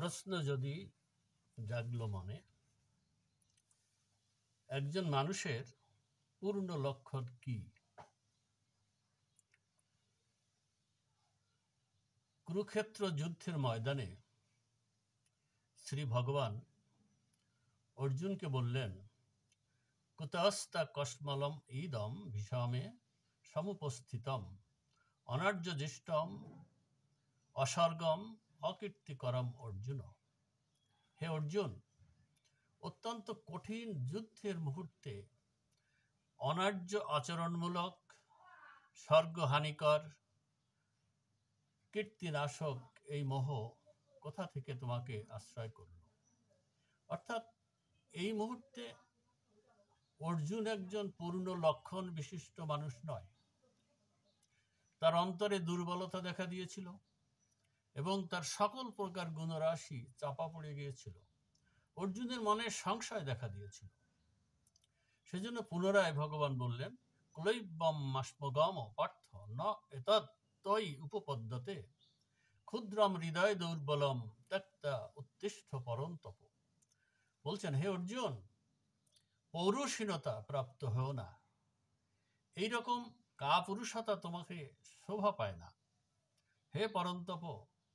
প্রশ্ন যদি জাগলো মনে, একজন মানুষের পূর্ণ লক্ষণ কি? কুরুক্ষেত্র যুদ্ধের ময়দানে শ্রী ভগবান অর্জুনকে বললেন, কুতস্তা কস্মলম ইদম ভীষমে সমুপস্থিতম অনার্যজিষ্টম অসর্গম অকীর্তিকরম অর্জুন। হে অর্জুন, অত্যন্ত কঠিন যুদ্ধের মুহূর্তে অনার্য আচরণমূলক, স্বর্গহানিকর, কীর্তিনাশক এই মোহ কোথা থেকে তোমাকে আশ্রয় করল? অর্থাৎ এই মুহূর্তে অর্জুন একজন পূর্ণ লক্ষণ বিশিষ্ট মানুষ নয়। তার অন্তরে দুর্বলতা দেখা দিয়েছিল এবং তার সকল প্রকার গুণরাশি চাপা পড়ে গিয়েছিল। অর্জুনের মনে সংশয় দেখা দিয়েছিল। সেজন্য পুনরায় ভগবান বললেন, ক্লৈবম মাস্মগম পার্থ ন এতৎ তৈ উপপদ্যতে ক্ষুদ্রম হৃদয় দৌর্বলম ত্যক্তা উত্তিষ্ঠ পরন্তপ। বলছেন, হে অর্জুন, পৌরুষীনতা প্রাপ্ত হও না। এইরকম কাপুরুষতা তোমাকে শোভা পায় না। হে পরন্তপ,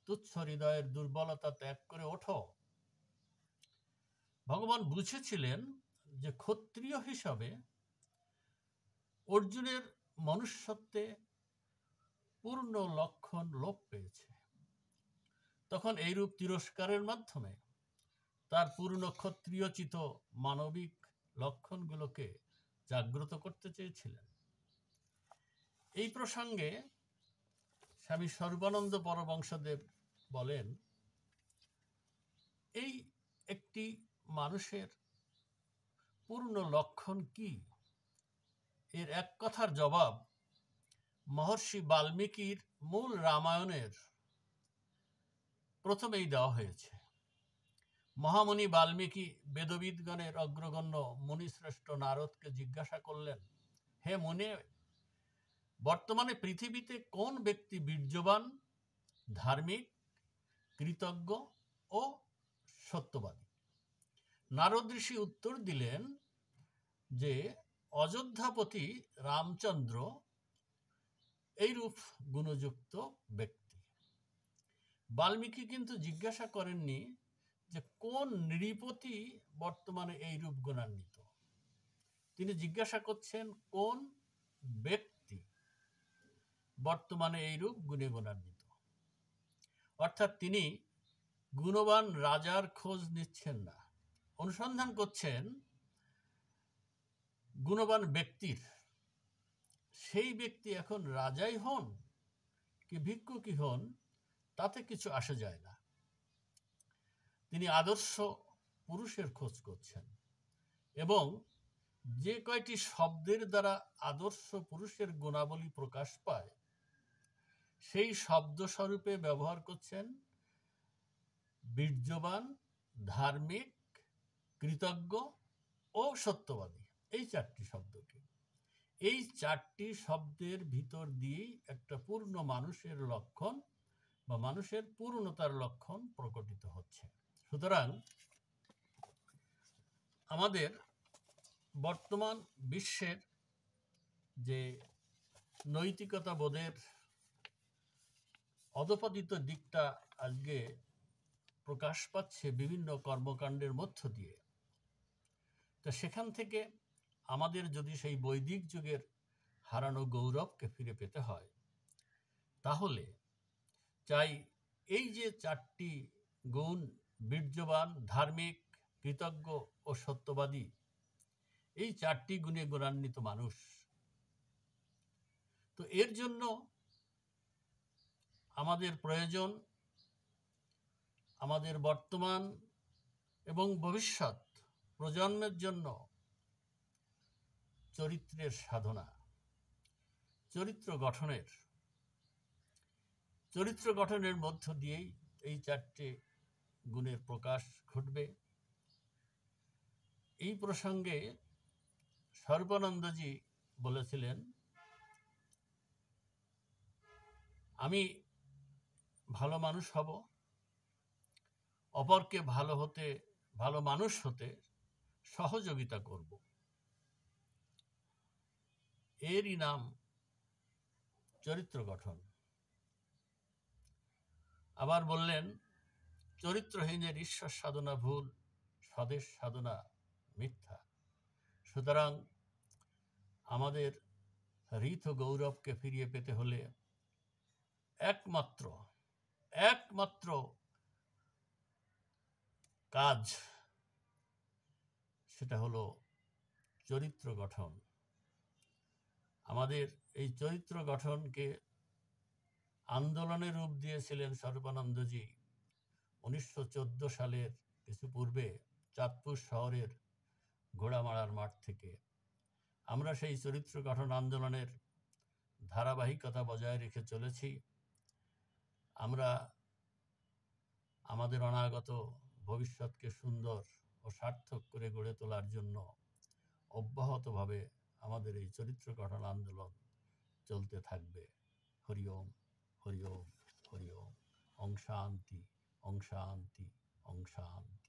তুচ্ছ হৃদয়ের দুর্বলতা ত্যাগ করে ওঠো। ভগবান বুঝেছিলেন যে ক্ষত্রিয় হিসাবে অর্জুনের মনুষ্যত্বে পূর্ণ লক্ষণ লোপ পেয়েছে। তখন এইরূপ তিরস্কারের মাধ্যমে তার পূর্ণ ক্ষত্রিয়োচিত মানবিক লক্ষণগুলোকে জাগ্রত করতে চেয়েছিলেন। এই প্রসঙ্গে স্বামী সর্বানন্দ পরমহংসদেব বলেন, এই একটি মানুষের পূর্ণ লক্ষণ কি, এর এক কথার জবাব মহর্ষি বাল্মীকির মূল রামায়ণের প্রথমেই দেওয়া হয়েছে। মহামুনি বাল্মীকি বেদবিদগণের অগ্রগণ্য মুনিশ্রেষ্ঠ নারদকে জিজ্ঞাসা করলেন, হে মুনে, বর্তমানে পৃথিবীতে কোন ব্যক্তি বীর্যবান, ধার্মিক, কৃতজ্ঞ ও সত্যবাদী? নারদ ঋষি উত্তর দিলেন যে অযোধ্যাপতি রামচন্দ্র এইরূপ গুণযুক্ত ব্যক্তি। বাল্মীকি কিন্তু জিজ্ঞাসা করেননি যে কোন নৃপতি বর্তমানে এইরূপ গুণান্বিত। তিনি জিজ্ঞাসা করছেন কোন ব্যক্তি বর্তমানে এইরূপ গুণে গুণান্বিত। অর্থাৎ তিনি গুণবান রাজার খোঁজ নিচ্ছেন না, অনুসন্ধান করছেন গুণবান ব্যক্তির। সেই ব্যক্তি এখন রাজাই হন কি ভিক্ষুকই হন, তাতে কিছু আসে যায় না। তিনি আদর্শ পুরুষের খোঁজ করছেন এবং যে কয়টি শব্দের দ্বারা আদর্শ পুরুষের গুণাবলী প্রকাশ পায় সেই শব্দস্বরূপে ব্যবহার করছেন বীর্যবান, ধার্মিক, কৃতজ্ঞ ও সত্যবাদী, এই চারটি শব্দকে। এই চারটি শব্দের ভিতর দিয়েই একটা পূর্ণ মানুষের লক্ষণ বা মানুষের পূর্ণতার লক্ষণ প্রকটিত হচ্ছে। সুতরাং আমাদের বর্তমান বিশ্বের যে নৈতিকতা বোধের অধপতিত দিকটা আজকে প্রকাশ পাচ্ছে বিভিন্ন কর্মকাণ্ডের মধ্য দিয়ে, তো সেখান থেকে আমাদের যদি সেই বৈদিক যুগের হারানো গৌরবকে ফিরে পেতে হয়, তাহলে চাই এই যে চারটি গুণ, বীর্যবান, ধার্মিক, কৃতজ্ঞ ও সত্যবাদী, এই চারটি গুণে গুণান্বিত মানুষ। তো এর জন্য আমাদের প্রয়োজন আমাদের বর্তমান এবং ভবিষ্যৎ প্রজন্মের জন্য চরিত্রের সাধনা, চরিত্র গঠনের মধ্য দিয়েই এই চারটি গুণের প্রকাশ ঘটবে। এই প্রসঙ্গে সর্বানন্দজি বলেছিলেন, আমি ভালো মানুষ হব, অপরকে ভালো মানুষ হতে সহযোগিতা করব। এরই নাম চরিত্র গঠন। আবার বললেন, চরিত্রহীনের ঈশ্বর সাধনা ভুল, স্বদেশ সাধনা মিথ্যা। সুতরাং আমাদের রীত ও গৌরবকে ফিরিয়ে পেতে হলে একমাত্র কাজ, সেটা হলো চরিত্র গঠন। আমাদের এই চরিত্র গঠনকে আন্দোলনের রূপ দিয়েছিলেন সর্বানন্দজি 1914 সালের কিছু পূর্বে চাঁদপুর শহরের ঘোড়ামারার মাঠ থেকে। আমরা সেই চরিত্র গঠন আন্দোলনের ধারাবাহিকতা বজায় রেখে চলেছি। আমরা আমাদের অনাগত ভবিষ্যৎকে সুন্দর ও সার্থক করে গড়ে তোলার জন্য অব্যাহতভাবে আমাদের এই চরিত্র গঠন আন্দোলন চলতে থাকবে। হরি ওম, হরি ওম, হরি ওম। ওং শান্তি, ওং শান্তি, ওং শান্তি।